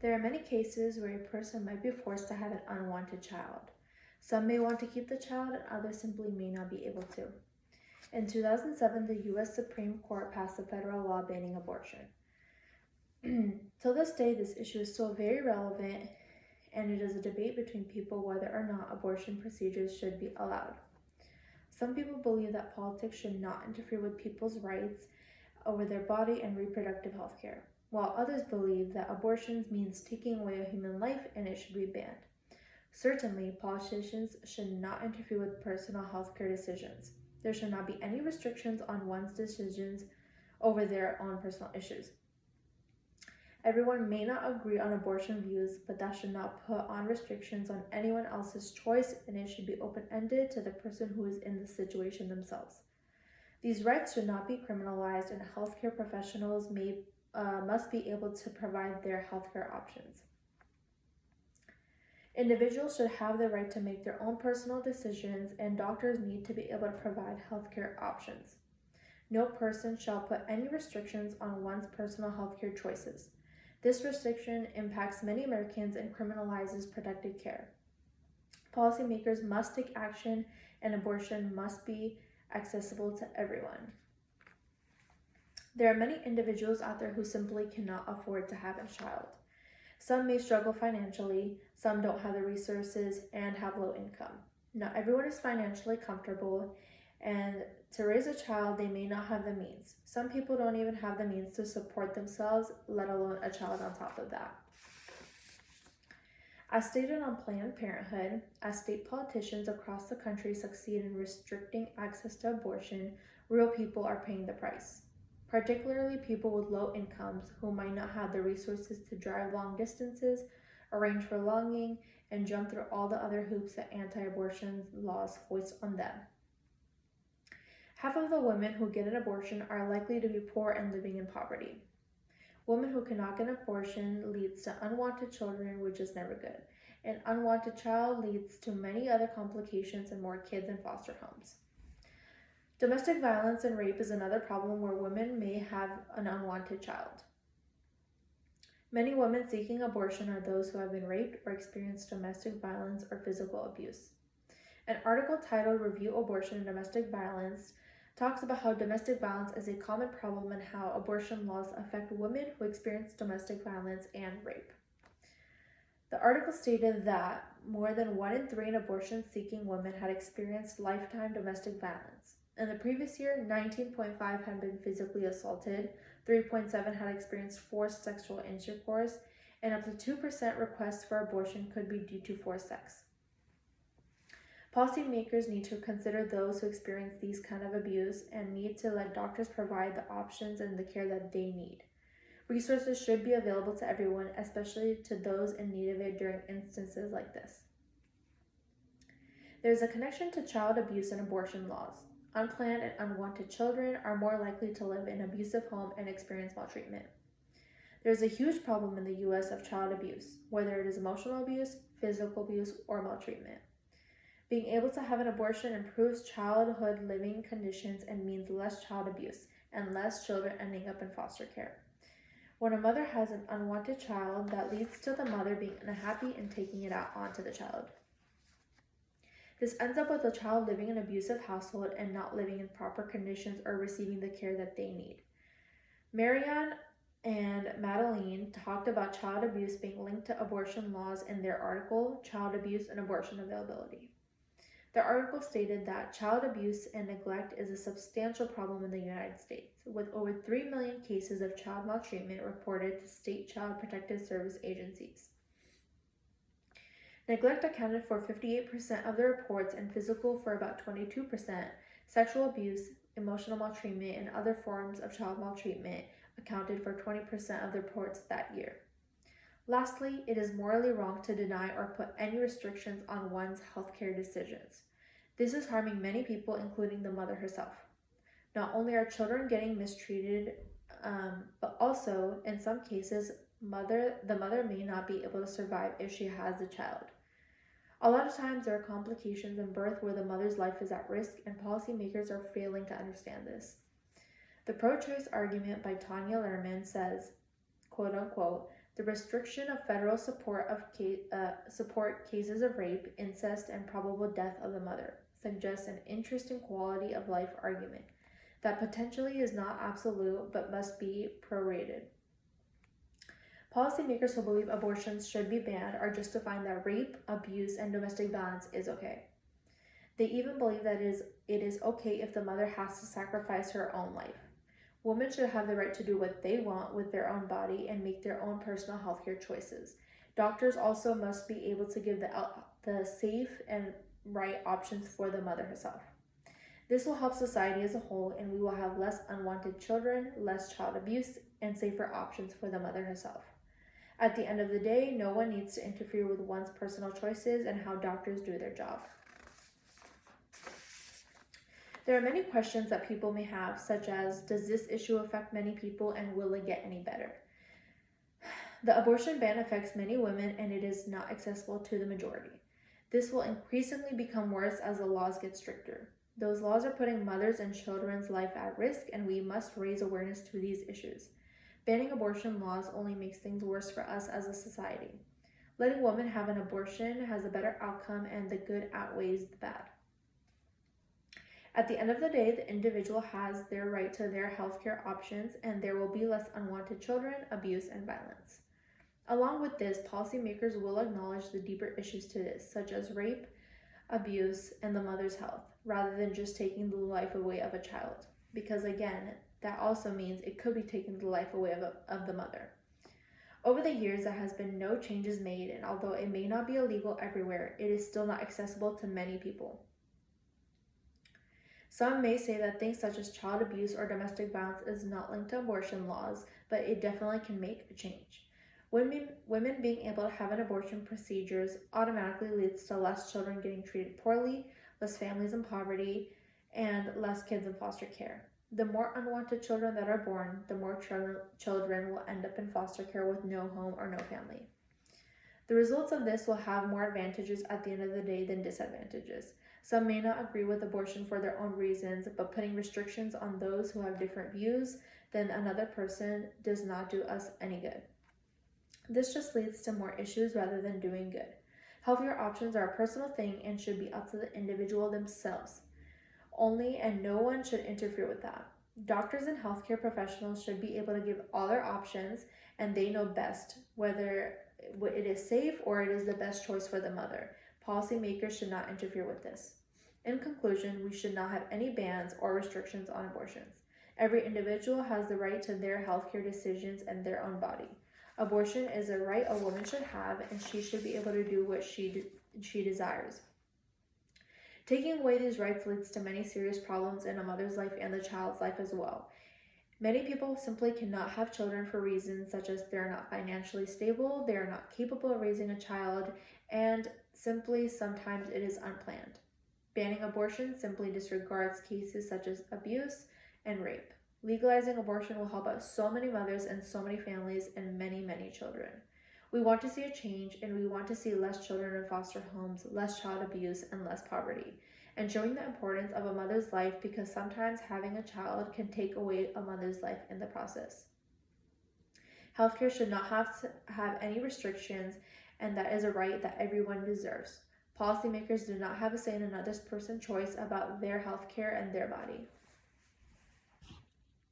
There are many cases where a person might be forced to have an unwanted child. Some may want to keep the child, and others simply may not be able to. In 2007, the U.S. Supreme Court passed a federal law banning abortion. Till this day, this issue is still very relevant, and it is a debate between people whether or not abortion procedures should be allowed. Some people believe that politics should not interfere with people's rights over their body and reproductive health care, while others believe that abortions means taking away a human life and it should be banned. Certainly, politicians should not interfere with personal health care decisions. There should not be any restrictions on one's decisions over their own personal issues. Everyone may not agree on abortion views, but that should not put on restrictions on anyone else's choice, and it should be open-ended to the person who is in the situation themselves. These rights should not be criminalized, and healthcare professionals must be able to provide their healthcare options. Individuals should have the right to make their own personal decisions, and doctors need to be able to provide healthcare options. No person shall put any restrictions on one's personal healthcare choices. This restriction impacts many Americans and criminalizes protected care. Policymakers must take action, and abortion must be accessible to everyone. There are many individuals out there who simply cannot afford to have a child. Some may struggle financially, some don't have the resources, and have low income. Not everyone is financially comfortable, and to raise a child, they may not have the means. Some people don't even have the means to support themselves, let alone a child on top of that. As stated on Planned Parenthood, as state politicians across the country succeed in restricting access to abortion, real people are paying the price. Particularly people with low incomes who might not have the resources to drive long distances, arrange for longing, and jump through all the other hoops that anti-abortion laws hoist on them. Half of the women who get an abortion are likely to be poor and living in poverty. Women who cannot get an abortion leads to unwanted children, which is never good. An unwanted child leads to many other complications and more kids in foster homes. Domestic violence and rape is another problem where women may have an unwanted child. Many women seeking abortion are those who have been raped or experienced domestic violence or physical abuse. An article titled "Review Abortion and Domestic Violence" talks about how domestic violence is a common problem and how abortion laws affect women who experience domestic violence and rape. The article stated that more than 1 in 3 abortion-seeking women had experienced lifetime domestic violence. In the previous year, 19.5 had been physically assaulted, 3.7 had experienced forced sexual intercourse, and up to 2% requests for abortion could be due to forced sex. Policymakers need to consider those who experience these kind of abuse and need to let doctors provide the options and the care that they need. Resources should be available to everyone, especially to those in need of it during instances like this. There is a connection to child abuse and abortion laws. Unplanned and unwanted children are more likely to live in an abusive home and experience maltreatment. There is a huge problem in the U.S. of child abuse, whether it is emotional abuse, physical abuse, or maltreatment. Being able to have an abortion improves childhood living conditions and means less child abuse and less children ending up in foster care. When a mother has an unwanted child, that leads to the mother being unhappy and taking it out onto the child. This ends up with a child living in an abusive household and not living in proper conditions or receiving the care that they need. Marianne and Madeline talked about child abuse being linked to abortion laws in their article, Child Abuse and Abortion Availability. The article stated that child abuse and neglect is a substantial problem in the United States, with over 3 million cases of child maltreatment reported to state child protective service agencies. Neglect accounted for 58% of the reports and physical for about 22%. Sexual abuse, emotional maltreatment, and other forms of child maltreatment accounted for 20% of the reports that year. Lastly, it is morally wrong to deny or put any restrictions on one's healthcare decisions. This is harming many people, including the mother herself. Not only are children getting mistreated, but also, in some cases, the mother may not be able to survive if she has a child. A lot of times there are complications in birth where the mother's life is at risk, and policymakers are failing to understand this. The pro-choice argument by Tanya Lerman says, quote unquote, The restriction of federal support cases of rape, incest, and probable death of the mother suggests an interesting quality of life argument that potentially is not absolute but must be prorated. Policymakers who believe abortions should be banned are justifying that rape, abuse, and domestic violence is okay. They even believe that it is okay if the mother has to sacrifice her own life. Women should have the right to do what they want with their own body and make their own personal healthcare choices. Doctors also must be able to give the safe and right options for the mother herself. This will help society as a whole, and we will have less unwanted children, less child abuse, and safer options for the mother herself. At the end of the day, no one needs to interfere with one's personal choices and how doctors do their job. There are many questions that people may have, such as, does this issue affect many people and will it get any better? The abortion ban affects many women and it is not accessible to the majority. This will increasingly become worse as the laws get stricter. Those laws are putting mothers' and children's life at risk, and we must raise awareness to these issues. Banning abortion laws only makes things worse for us as a society. Letting women have an abortion has a better outcome, and the good outweighs the bad. At the end of the day, the individual has their right to their healthcare options, and there will be less unwanted children, abuse, and violence. Along with this, policymakers will acknowledge the deeper issues to this, such as rape, abuse, and the mother's health, rather than just taking the life away of a child. Because again, that also means it could be taking the life away of the mother. Over the years, there has been no changes made, and although it may not be illegal everywhere, it is still not accessible to many people. Some may say that things such as child abuse or domestic violence is not linked to abortion laws, but it definitely can make a change. Women being able to have an abortion procedures automatically leads to less children getting treated poorly, less families in poverty, and less kids in foster care. The more unwanted children that are born, the more children will end up in foster care with no home or no family. The results of this will have more advantages at the end of the day than disadvantages. Some may not agree with abortion for their own reasons, but putting restrictions on those who have different views than another person does not do us any good. This just leads to more issues rather than doing good. Healthier options are a personal thing and should be up to the individual themselves only, and no one should interfere with that. Doctors and healthcare professionals should be able to give all their options, and they know best whether it is safe or it is the best choice for the mother. Policymakers should not interfere with this. In conclusion, we should not have any bans or restrictions on abortions. Every individual has the right to their healthcare decisions and their own body. Abortion is a right a woman should have, and she should be able to do what she desires. Taking away these rights leads to many serious problems in a mother's life and the child's life as well. Many people simply cannot have children for reasons such as they're not financially stable, they are not capable of raising a child, and simply sometimes it is unplanned. Banning abortion simply disregards cases such as abuse and rape. Legalizing abortion will help out so many mothers and so many families and many, many children. We want to see a change, and we want to see less children in foster homes, less child abuse, and less poverty, and showing the importance of a mother's life, because sometimes having a child can take away a mother's life in the process. Healthcare should not have to have any restrictions, and that is a right that everyone deserves. Policymakers do not have a say in another person's choice about their healthcare and their body.